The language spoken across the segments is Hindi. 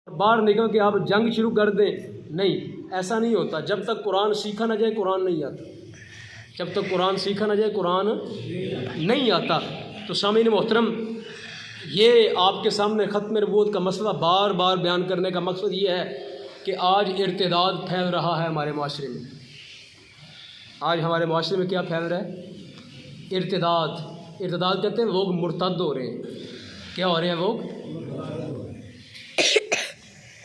बाहर निकल के आप जंग शुरू कर दें, नहीं, ऐसा नहीं होता। जब तक कुरान सीखा ना जाए कुरान नहीं आता। जब तक कुरान सीखा ना जाए कुरान नहीं आता। तो सामीन मोहतरम, ये आपके सामने ख़त्म नबूवत का मसला बार बार बयान करने का मकसद ये है कि आज इर्तिदाद फैल रहा है हमारे माशरे में। आज हमारे माशरे में क्या फैल रहा है? इर्तिदाद। इर्तिदाद कहते हैं लोग मुर्तद हो रहे हैं। क्या हो रहे हैं लोग?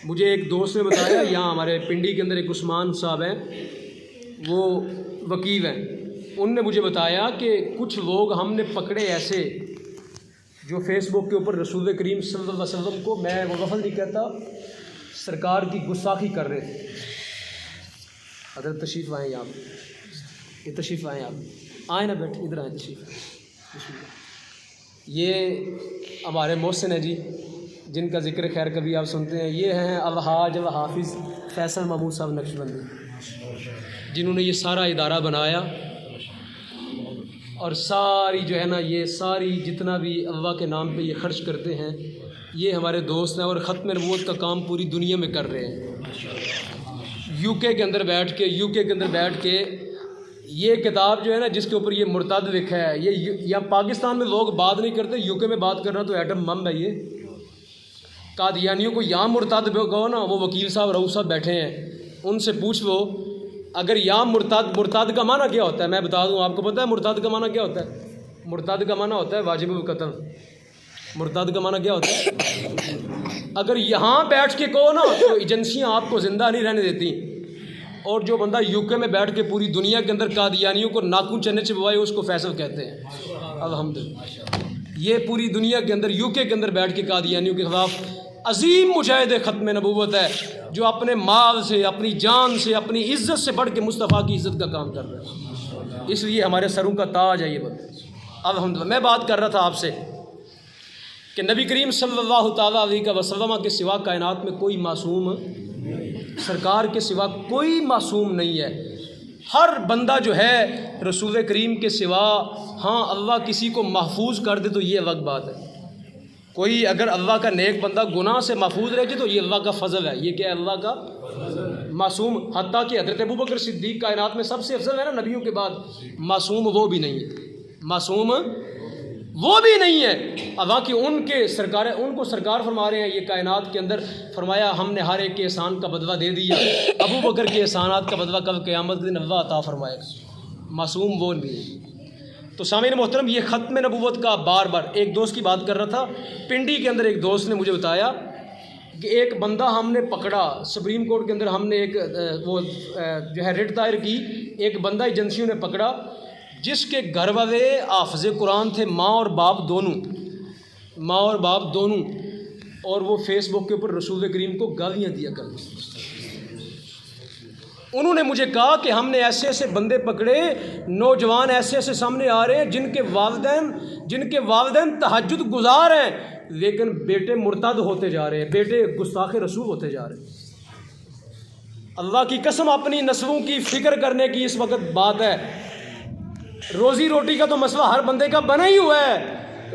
मुझे एक दोस्त ने बताया, यहाँ हमारे पिंडी के अंदर एक उस्मान साहब हैं, वो वकील हैं, उनने मुझे बताया कि कुछ लोग हमने पकड़े ऐसे जो फेसबुक के ऊपर रसूल करीम सल्लल्लाहु अलैहि वसल्लम को, मैं वो गफल नहीं कहता, सरकार की गुस्ताखी कर रहे थे। अगर तशरीफ़ आएँ आप, ये तशरीफ़ आएँ आप, आए ना, बैठ इधर आए, तशरीफ़। ये हमारे मोहसिन है जी, जिनका ज़िक्र खैर कभी आप सुनते हैं। ये हैं अलहाज अल हाफिज़ फैसल महमूद साहब नक्शबंदी, जिन्होंने ये सारा इदारा बनाया और सारी जो है ना, ये सारी जितना भी अल्लाह के नाम पे ये ख़र्च करते हैं, ये हमारे दोस्त हैं और ख़त्म नबूवत का काम पूरी दुनिया में कर रहे हैं। यूके के अंदर बैठ के ये किताब जो है ना, जिसके ऊपर ये मुर्तद लिखा है, ये या पाकिस्तान में लोग बात नहीं करते, यूके में बात करना तो एटम बम है। ये कादियानियों को यहाँ मुर्तद कहो ना, वो वकील साहब रऊफ साहब बैठे हैं, उनसे पूछ लो अगर यहाँ मुर्तद का माना क्या होता है। मैं बता दूँ, आपको पता है मुर्तद का माना क्या होता है? मुर्तद का माना होता है वाजिब कत्ल। मुर्तद का माना क्या होता है? अगर यहाँ बैठ के कहो ना तो एजेंसियाँ आपको ज़िंदा नहीं रहने देती, और जो बंदा यूके में बैठ के पूरी दुनिया के अंदर कादियानियों को नाखून चने चिपवाए उसको फैसल कहते हैं। अल्हम्दुलिल्लाह, ये पूरी दुनिया के अंदर यूके के अंदर बैठ के कादियानियों के ख़िलाफ़ अजीम मुजाहिद ख़त्म नबूवत है, जो अपने माल से, अपनी जान से, अपनी इज़्ज़त से बढ़ के मुस्तफ़ा की इज़्ज़त का काम कर रहा है। इसलिए हमारे सरों का ताज है ये बंदे। अल्हम्दुलिल्लाह, मैं बात कर रहा था आपसे कि नबी करीम सल्लल्लाहु तआला अलैहि वसल्लम के सिवा कायनात में कोई मासूम, सरकार के सिवा कोई मासूम नहीं है। हर बंदा जो है रसूल करीम के सिवा, हाँ अल्लाह किसी को महफूज कर दे तो ये अलग बात है। कोई अगर अल्लाह का नेक बंदा गुनाह से महफूज रह जाए तो ये अल्लाह का फ़ज़ल है। ये क्या है? अल्लाह का मासूम। हत्ता कि हज़रत अबू बकर सिद्दीक़ कायनात में सबसे अफजल है ना नबियों के बाद, मासूम वो भी नहीं है। मासूम वो भी नहीं है। अल्लाह की उनको सरकार फरमा रहे हैं, ये कायनात के अंदर फरमाया हमने हर एक के एहसान का बदला दे दिया। अबू बकर के एहसानात का बदला कल क़यामत के दिन अल्लाह अता फरमाएगा। मासूम वो भी है। तो सामीन मोहतरम, ये ख़त्म नबूवत का बार बार, एक दोस्त की बात कर रहा था, पिंडी के अंदर एक दोस्त ने मुझे बताया कि एक बंदा हमने पकड़ा सुप्रीम कोर्ट के अंदर, हमने एक वो जो है रिट दायर की, एक बंदा एजेंसियों ने पकड़ा जिसके घर वाले हाफ़िज़ कुरान थे, माँ और बाप दोनों, और वो फेसबुक के ऊपर रसूल करीम को गालियाँ दिया करते। उन्होंने मुझे कहा कि हमने ऐसे ऐसे बंदे पकड़े, नौजवान ऐसे ऐसे सामने आ रहे हैं जिनके वालिदैन तहज्जुद गुजार हैं, लेकिन बेटे मुर्तद होते जा रहे हैं, बेटे गुस्ताखे रसूल होते जा रहे हैं। अल्लाह की कसम, अपनी नस्लों की फ़िक्र करने की इस वक्त बात है। रोज़ी रोटी का तो मसला हर बंदे का बना ही हुआ है,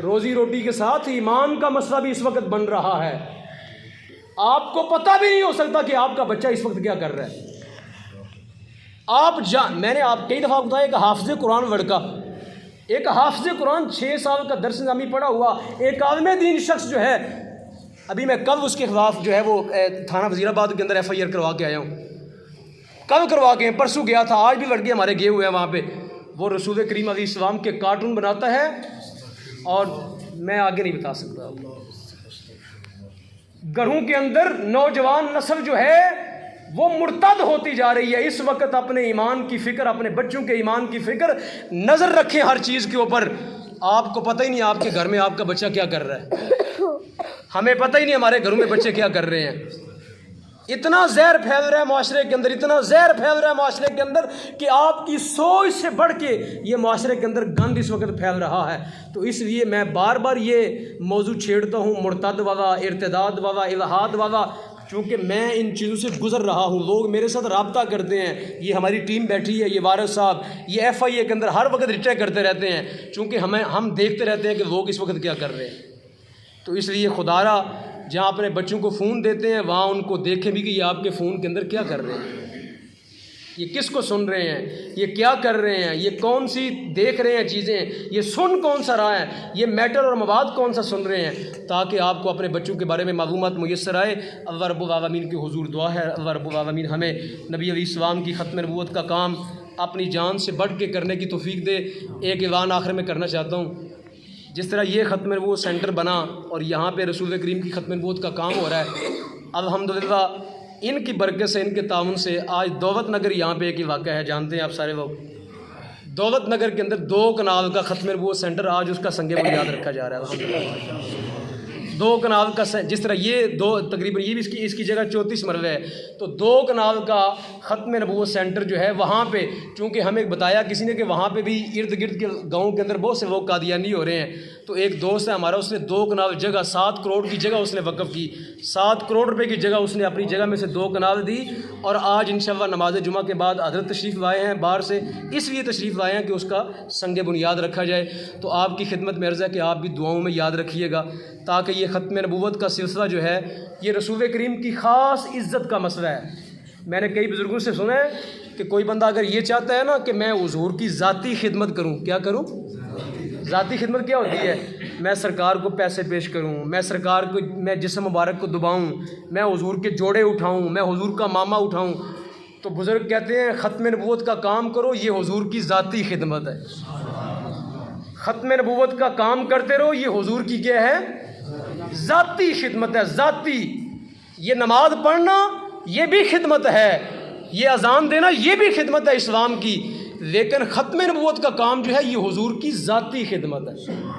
रोज़ी रोटी के साथ ईमान का मसला भी इस वक्त बन रहा है। आपको पता भी नहीं हो सकता कि आपका बच्चा इस वक्त क्या कर रहा है। मैंने आप कई दफ़ा बताया, एक हाफ़िज़ कुरान लड़का, एक हाफ़िज़ कुरान 6 साल का दर्स निज़ामी पढ़ा हुआ एक आलिम दीन शख्स जो है, अभी मैं कल उसके ख़िलाफ़ जो है वो थाना वज़ीराबाद के अंदर FIR करवा के आया हूँ। कल करवा के, परसों गया था, आज भी लड़के हमारे गए हुए हैं वहाँ पे। वो रसूल करीम अलैहिस्सलाम के कार्टून बनाता है और मैं आगे नहीं बता सकता। घरों के अंदर नौजवान नस्ल जो है वो मुर्तद होती जा रही है। इस वक्त अपने ईमान की फ़िक्र, अपने बच्चों के ईमान की फ़िक्र, नज़र रखें हर चीज़ के ऊपर। आपको पता ही नहीं आपके घर में आपका बच्चा क्या कर रहा है, हमें पता ही नहीं हमारे घरों में बच्चे क्या कर रहे हैं। इतना जहर फैल रहा है माशरे के अंदर, इतना जहर फैल रहा है माशरे के अंदर कि आपकी सोच से बढ़ के ये माशरे के अंदर गंद इस वक्त फैल रहा है। तो इसलिए मैं बार बार ये मौजू छेड़ता हूँ, मुर्तद वाला, इर्तिदाद वाला, इल्हाद वाला, चूँकि मैं इन चीज़ों से गुज़र रहा हूँ। लोग मेरे साथ रब्ता करते हैं, ये हमारी टीम बैठी है, ये वारिस साहब, ये FIA के अंदर हर वक्त रिट्रे करते रहते हैं, चूँकि हम देखते रहते हैं कि लोग इस वक्त क्या कर रहे हैं। तो इसलिए खुदारा जहाँ अपने बच्चों को फ़ोन देते हैं वहाँ उनको देखें भी कि ये आपके फ़ोन के अंदर क्या कर रहे हैं, ये किसको सुन रहे हैं, ये क्या कर रहे हैं, ये कौन सी देख रहे हैं चीज़ें, ये सुन कौन सा रहा है, ये मैटर और मवाद कौन सा सुन रहे हैं, ताकि आपको अपने बच्चों के बारे में मालूमात मुयस्सर आए। अल्लाह रब्बुल आलमीन की हुजूर दुआ है, अल्लाह रब्बुल आलमीन हमें नबी अलैहिस्सलाम की ख़त्म नबूवत का काम अपनी जान से बढ़ के करने की तौफीक दे। एक ऐलान आखिर में करना चाहता हूँ, जिस तरह ये ख़त्म नबूवत सेंटर बना और यहाँ पे रसूल करीम की ख़त्म नबूवत का काम हो रहा है, अल्हम्दुलिल्लाह इनकी बरकत से, इनके ताउन से आज दौलत नगर यहाँ पे एक वाक़या है, जानते हैं आप सारे लोग, दौलत नगर के अंदर 2 कनाल का ख़त्म नबूवत सेंटर आज उसका संगे बुनियाद रखा जा रहा है। 2 कनाल का, जिस तरह ये 2 तकरीबन ये भी इसकी जगह 34 मरले है, तो 2 कनाल का ख़त्म नबूवत सेंटर जो है वहाँ पे, चूँकि हमें बताया किसी ने कि वहाँ पे भी इर्द गिर्द के गाँव के अंदर बहुत से लोग कादियानी हो रहे हैं, तो एक दोस्त है हमारा, उसने 2 कनाल जगह 7 करोड़ की जगह उसने वक़्फ़ की, 7 करोड़ रुपए की जगह उसने अपनी जगह में से 2 कनाल दी। और आज इंशाअल्लाह नमाज जुमा के बाद हज़रत तशरीफ़ लाए हैं बाहर से, इसलिए तशरीफ़ लाए हैं कि उसका संग बुनियाद रखा जाए। तो आपकी खिदमत में अर्ज़ है कि आप भी दुआओं में याद रखिएगा, ताकि ये ख़त्म नबूवत का सिलसिला जो है ये रसूल करीम की ख़ास इज़्ज़त का मसला है। मैंने कई बुज़ुर्गों से सुना है कि कोई बंदा अगर ये चाहता है ना कि मैं हुज़ूर की ज़ाती खिदमत करूँ, क्या करूँ, ज़ाती खिदमत क्या होती है, मैं सरकार को पैसे पेश करूँ, मैं सरकार को, मैं जिस्म मुबारक को दुबाऊँ, मैं हुज़ूर के जोड़े उठाऊँ, मैं हुज़ूर का मामा उठाऊँ, तो बुज़ुर्ग कहते हैं ख़त्म नबूवत का काम करो, ये हुज़ूर की ज़ाती खिदमत है। ख़त्म नबूवत का काम करते रहो, ये हुज़ूर की क्या है, ज़ाती खिदमत है, ज़ाती। ये नमाज पढ़ना ये भी खिदमत है, ये अज़ान देना ये भी खिदमत है इस्लाम की, लेकिन ख़त्म नबूवत का काम जो है ये हुज़ूर की ज़ाती खिदमत है।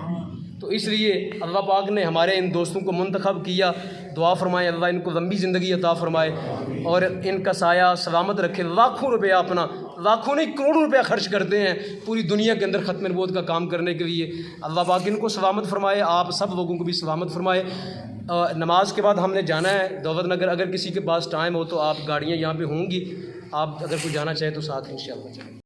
तो इसलिए अल्लाह पाक ने हमारे इन दोस्तों को मुंतखब किया। दुआ फरमाए अल्लाह इनको लंबी ज़िंदगी अता फरमाए और इनका साया सलामत रखे। लाखों रुपया, अपना लाखों नहीं करोड़ों रुपया खर्च करते हैं पूरी दुनिया के अंदर ख़त्म नबूवत का काम करने के लिए। अल्लाह पाक इनको सलामत फरमाए, आप सब लोगों को भी सलामत फरमाए। नमाज के बाद हमने जाना है दौलत नगर, अगर किसी के पास टाइम हो तो आप गाड़ियाँ यहाँ पे होंगी, आप अगर कोई जाना चाहे तो साथ इंशाअल्लाह चलें।